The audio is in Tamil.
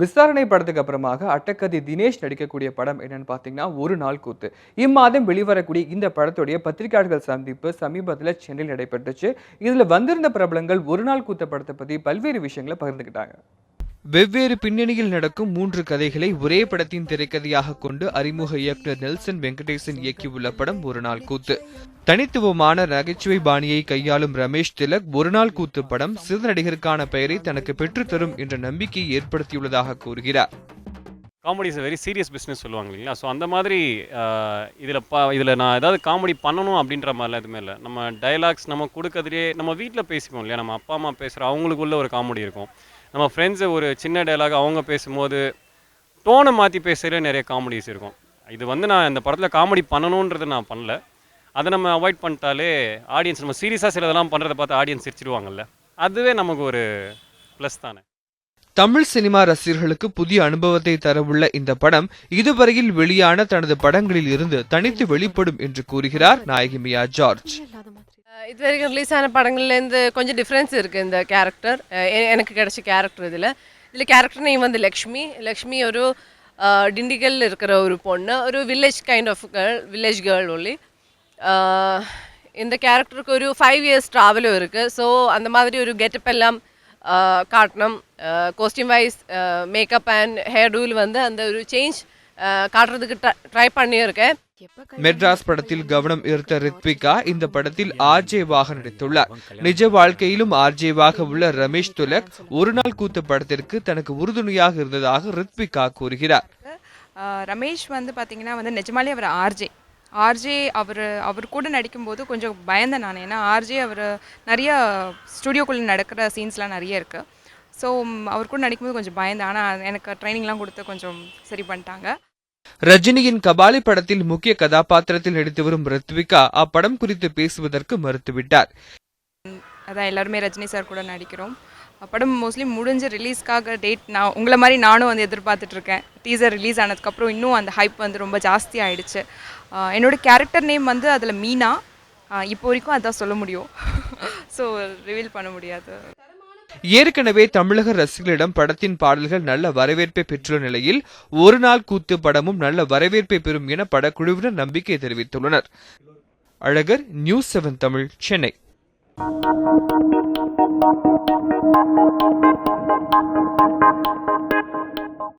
விசாரணை படத்துக்கு அப்புறமாக அட்டக்கதி தினேஷ் நடிக்கக்கூடிய படம் என்னன்னு பாத்தீங்கன்னா ஒரு நாள் கூத்து. இம்மாதம் வெளிவரக்கூடிய இந்த படத்துடைய பத்திரிகையாளர்கள் சந்திப்பு சமீபத்தில் சென்னையில் நடைபெற்றுச்சு. இதுல வந்திருந்த பிரபலங்கள் ஒரு நாள் கூத்த படத்தை பத்தி பல்வேறு விஷயங்களை பகிர்ந்துக்கிட்டாங்க. வெவ்வேறு பின்னணியில் நடக்கும் 3 கதைகளை ஒரே படத்தின் திரைக்கதையாக கொண்டு அறிமுக இயக்குனர் நெல்சன் வெங்கடேசன் இயக்கியுள்ள படம் ஒரு நாள் கூத்து. தனித்துவமான நகைச்சுவை பாணியை கையாளும் ரமேஷ் திலக் ஒரு நாள் கூத்து படம் சிறு நடிகருக்கான பெயரை தனக்கு பெற்றுத்தரும் என்ற நம்பிக்கையை ஏற்படுத்தியுள்ளதாக கூறுகிறார். Comedy is very serious business சொல்லுவாங்க இல்லைங்களா. ஸோ அந்த மாதிரி இதில் நான் ஏதாவது காமெடி பண்ணணும் அப்படின்ற மாதிரிலாம் எதுவுமே இல்லை. நம்ம டைலாக்ஸ் நம்ம கொடுக்கறதுலே நம்ம வீட்டில் பேசிப்போம் இல்லையா, நம்ம அப்பா அம்மா பேசுகிற அவங்களுக்குள்ள ஒரு காமெடி இருக்கும். நம்ம ஃப்ரெண்ட்ஸு ஒரு சின்ன டைலாக் அவங்க பேசும்போது டோனை மாற்றி பேசுகிற நிறைய காமெடிஸ் இருக்கும். இது நான் இந்த படத்தில் காமெடி பண்ணணுன்றது நான் பண்ணல. அதை நம்ம அவாய்ட் பண்ணிட்டாலே ஆடியன்ஸ் நம்ம சீரியஸாக சிலதெல்லாம் பண்ணுறதை பார்த்து ஆடியன்ஸ் சிரிச்சிடுவாங்கல்ல, அதுவே நமக்கு ஒரு ப்ளஸ் தானே. தமிழ் சினிமா ரசிகர்களுக்கு புதிய அனுபவத்தை தரவுள்ள இந்த படம் இதுவரையில் வெளியான தனது படங்களில் இருந்து தனித்து வெளிப்படும் என்று கூறுகிறார் நாயகி மியா ஜார்ஜ். இதுவரைக்கும் ரிலீஸ் ஆன படங்கள்லேருந்து கொஞ்சம் டிஃப்ரென்ஸ் இருக்குது. இந்த கேரக்டர் எனக்கு கிடைச்ச கேரக்டர் இதில் கேரக்டர் நேம் லக்ஷ்மி ஒரு டிண்டிகல் இருக்கிற ஒரு பொண்ணு, ஒரு village kind of village girl only. இந்த கேரக்டருக்கு ஒரு 5 years ட்ராவலும் இருக்குது. ஸோ அந்த மாதிரி ஒரு கெட்டப் எல்லாம் காட்டணும். Costume wise makeup and hair tool அந்த ஒரு சேஞ்ச் காட்டுறதுக்கு ட்ரை பண்ணியிருக்கேன். மெட்ராஸ் படத்தில் கவனம் ஈர்த்த ரித்விகா இந்த படத்தில் ஆர்ஜேவாக நடித்துள்ளார். நிஜ வாழ்க்கையிலும் ஆர்ஜேவாக உள்ள ரமேஷ் திலக் ஒரு நாள் கூத்து படத்திற்கு தனக்கு உறுதுணையாக இருந்ததாக ரித்விகா கூறுகிறார். ரமேஷ் பார்த்தீங்கன்னா நிஜமாலே அவர் ஆர்ஜே அவர் கூட நடிக்கும்போது கொஞ்சம் பயந்தேன் நான். ஏன்னா ஆர்ஜே அவர் நிறைய ஸ்டுடியோக்குள்ளே நடக்கிற சீன்ஸ்லாம் நிறைய இருக்குது. ஸோ அவர் கூட நடிக்கும்போது கொஞ்சம் பயந்தேன். ஆனால் எனக்கு ட்ரைனிங்லாம் கொடுத்து கொஞ்சம் சரி பண்ணிட்டாங்க. ரஜினியின் கபாலி படத்தில் முக்கிய கதாபாத்திரத்தில் நடித்து வரும் ரித்விகா அப்படம் குறித்து பேசுவதற்கு மறுத்துவிட்டார். அதான் எல்லாருமே ரஜினி சார் கூட நடிக்கிறோம். படம் மோஸ்ட்லி முடிஞ்ச ரிலீஸ்க்காக டேட் நான் உங்களை மாதிரி நானும் எதிர்பார்த்துட்டு இருக்கேன். டீசர் ரிலீஸ் ஆனதுக்கப்புறம் இன்னும் அந்த ஹைப் ரொம்ப ஜாஸ்தி ஆயிடுச்சு. என்னோட கேரக்டர் நேம் அதில் மீனா. இப்போ வரைக்கும் அதான் சொல்ல முடியும். ஸோ ரிவீல் பண்ண முடியாது. ஏற்கனவே தமிழக ரசிகர்களிடம் படத்தின் பாடல்கள் நல்ல வரவேற்பை பெற்றுள்ள நிலையில் ஒரு நாள் கூத்து படமும் நல்ல வரவேற்பை பெறும் என படக்குழுவினர் நம்பிக்கை தெரிவித்துள்ளனர். அழகர், நியூஸ் 7 தமிழ், சென்னை.